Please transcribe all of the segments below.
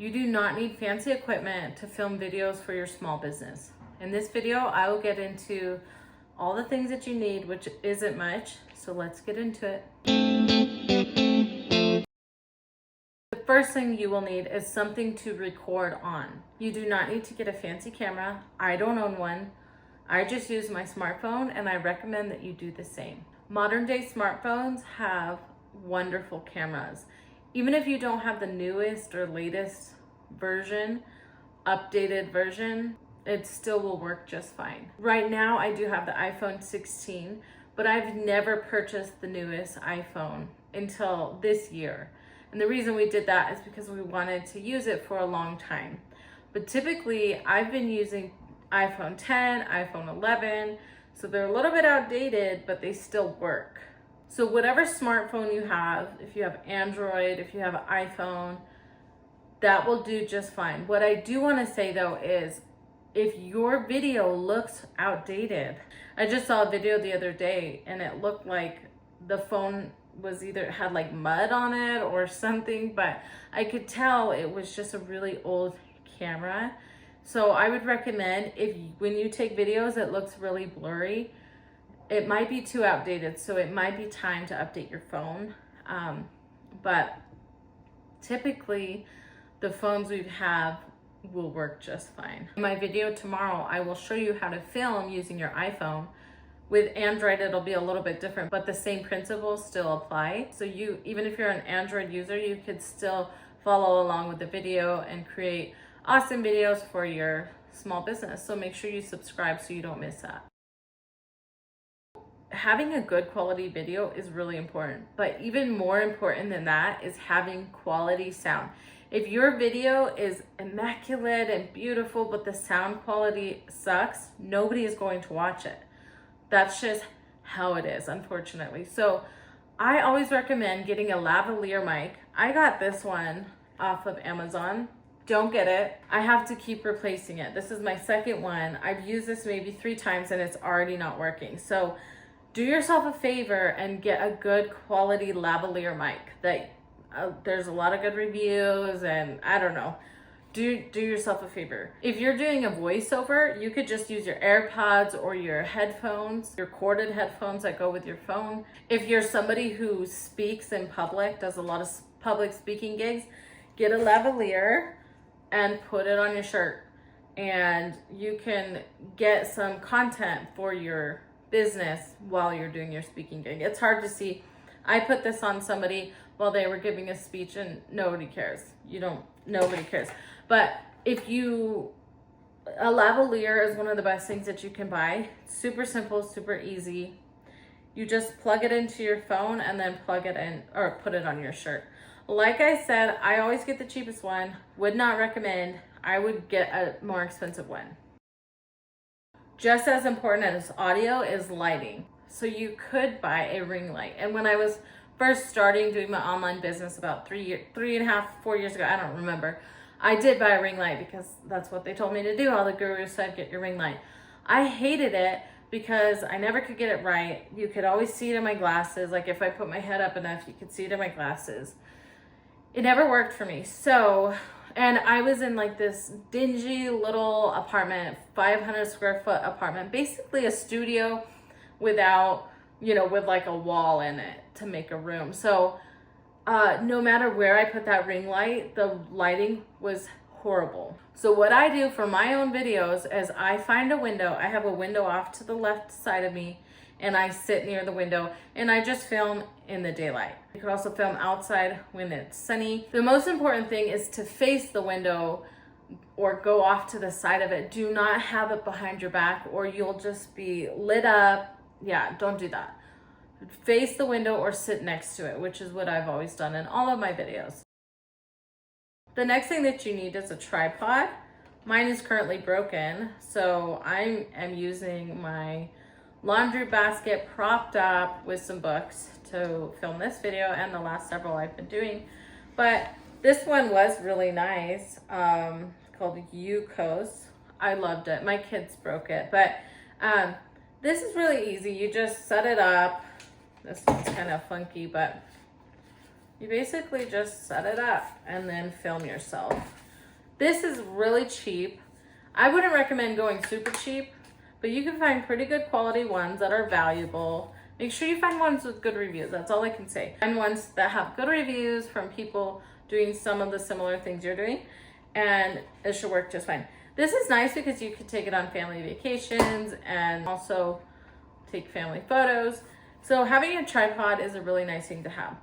You do not need fancy equipment to film videos for your small business. In this video, I will get into all the things that you need, which isn't much, so let's get into it. The first thing you will need is something to record on. You do not need to get a fancy camera. I don't own one. I just use my smartphone, and I recommend that you do the same. Modern day smartphones have wonderful cameras. Even if you don't have the newest or latest version, updated version, it still will work just fine. Right now, I do have the iPhone 16, but I've never purchased the newest iPhone until this year. And the reason we did that is because we wanted to use it for a long time. But typically, I've been using iPhone 10, iPhone 11, so they're a little bit outdated, but they still work. So whatever smartphone you have, if you have Android, if you have an iPhone, that will do just fine. What I do want to say though is, if your video looks outdated, I just saw a video the other day and it looked like the phone was either had like mud on it or something, but I could tell it was just a really old camera. So I would recommend, when you take videos it looks really blurry, it might be too outdated, so it might be time to update your phone. But typically the phones we have will work just fine. In my video tomorrow, I will show you how to film using your iPhone. With Android, it'll be a little bit different, but the same principles still apply. So even if you're an Android user, you could still follow along with the video and create awesome videos for your small business. So make sure you subscribe so you don't miss that. Having a good quality video is really important, but even more important than that is having quality sound. If your video is immaculate and beautiful, but the sound quality sucks, nobody is going to watch it. That's just how it is, unfortunately. So I always recommend getting a lavalier mic. I got this one off of Amazon. Don't get it. I have to keep replacing it. This is my second one. I've used this maybe 3 times and it's already not working. So do yourself a favor and get a good quality lavalier mic. There's a lot of good reviews, and I don't know. Do yourself a favor. If you're doing a voiceover, you could just use your AirPods or your headphones, your corded headphones that go with your phone. If you're somebody who speaks in public, does a lot of public speaking gigs, get a lavalier and put it on your shirt, and you can get some content for your business while you're doing your speaking gig. It's hard to see. I put this on somebody while they were giving a speech and nobody cares. Nobody cares. But a lavalier is one of the best things that you can buy. It's super simple, super easy. You just plug it into your phone and then plug it in or put it on your shirt. Like I said, I always get the cheapest one. Would not recommend. I would get a more expensive one. Just as important as audio is lighting. So you could buy a ring light. And when I was first starting doing my online business about 4 years ago, I don't remember, I did buy a ring light because that's what they told me to do. All the gurus said, get your ring light. I hated it because I never could get it right. You could always see it in my glasses. Like if I put my head up enough, you could see it in my glasses. It never worked for me. And I was in like this dingy little apartment, 500 square foot apartment, basically a studio without, with like a wall in it to make a room. So no matter where I put that ring light, the lighting was horrible. So what I do for my own videos is I find a window. I have a window off to the left side of me, and I sit near the window and I just film in the daylight. You could also film outside when it's sunny. The most important thing is to face the window or go off to the side of it. Do not have it behind your back or you'll just be lit up. Yeah, don't do that. Face the window or sit next to it, which is what I've always done in all of my videos. The next thing that you need is a tripod. Mine is currently broken, so I am using my laundry basket propped up with some books to film this video and the last several I've been doing. But this one was really nice, called Yukos. I loved it. My kids broke it, but this is really easy. You just set it up. This one's kind of funky, but you basically just set it up and then film yourself. This is really cheap. I wouldn't recommend going super cheap, but you can find pretty good quality ones that are valuable. Make sure you find ones with good reviews. That's all I can say. Find ones that have good reviews from people doing some of the similar things you're doing, and it should work just fine. This is nice because you could take it on family vacations and also take family photos. So having a tripod is a really nice thing to have.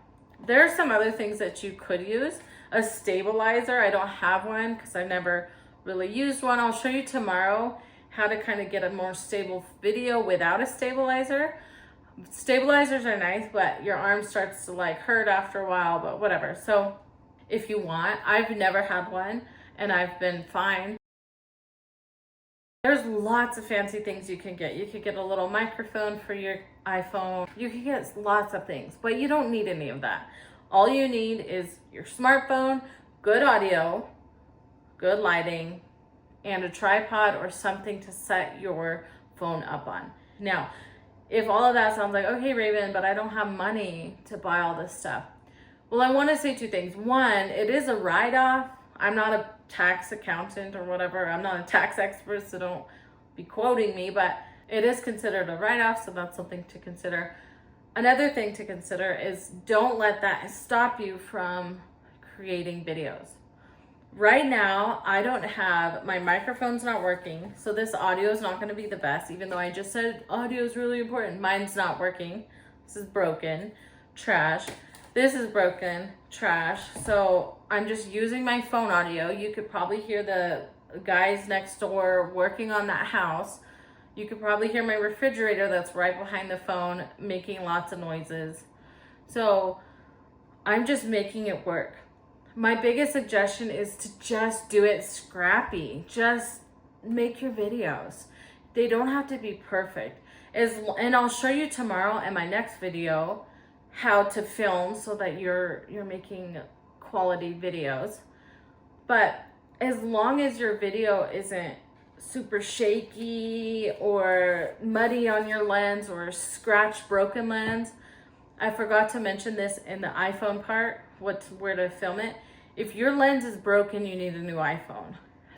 There are some other things that you could use. A stabilizer. I don't have one because I've never really used one. I'll show you tomorrow how to kind of get a more stable video without a stabilizer. Stabilizers are nice, but your arm starts to like hurt after a while, but whatever. So if you want, I've never had one and I've been fine. There's lots of fancy things you can get. You could get a little microphone for your iPhone. You can get lots of things, but you don't need any of that. All you need is your smartphone, good audio, good lighting, and a tripod or something to set your phone up on. Now, if all of that sounds like, okay, Raven, but I don't have money to buy all this stuff. Well, I want to say two things. One, it is a write-off. I'm not a tax accountant or whatever. I'm not a tax expert, so don't be quoting me, but it is considered a write-off, so that's something to consider. Another thing to consider is don't let that stop you from creating videos. Right now, I don't have, my microphone's not working, so this audio is not going to be the best, even though I just said audio is really important. Mine's not working. This is broken. Trash. This is broken. Trash. So I'm just using my phone audio. You could probably hear the guys next door working on that house. You could probably hear my refrigerator that's right behind the phone making lots of noises. So I'm just making it work. My biggest suggestion is to just do it scrappy. Just make your videos. They don't have to be perfect. And I'll show you tomorrow in my next video how to film so that you're making quality videos. But as long as your video isn't super shaky or muddy on your lens or scratch broken lens, I forgot to mention this in the iPhone part, where to film it. If your lens is broken, you need a new iPhone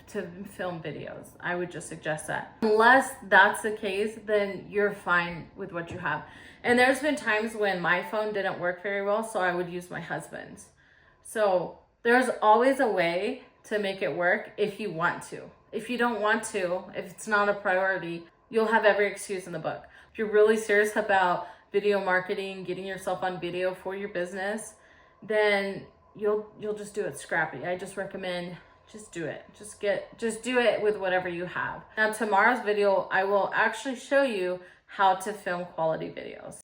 to film videos. I would just suggest that. Unless that's the case, then you're fine with what you have. And there's been times when my phone didn't work very well, so I would use my husband's. So there's always a way to make it work if you want to. If you don't want to, if it's not a priority, you'll have every excuse in the book. If you're really serious about video marketing, getting yourself on video for your business, then you'll just do it scrappy. I just recommend just do it. Just do it with whatever you have. Now tomorrow's video, I will actually show you how to film quality videos.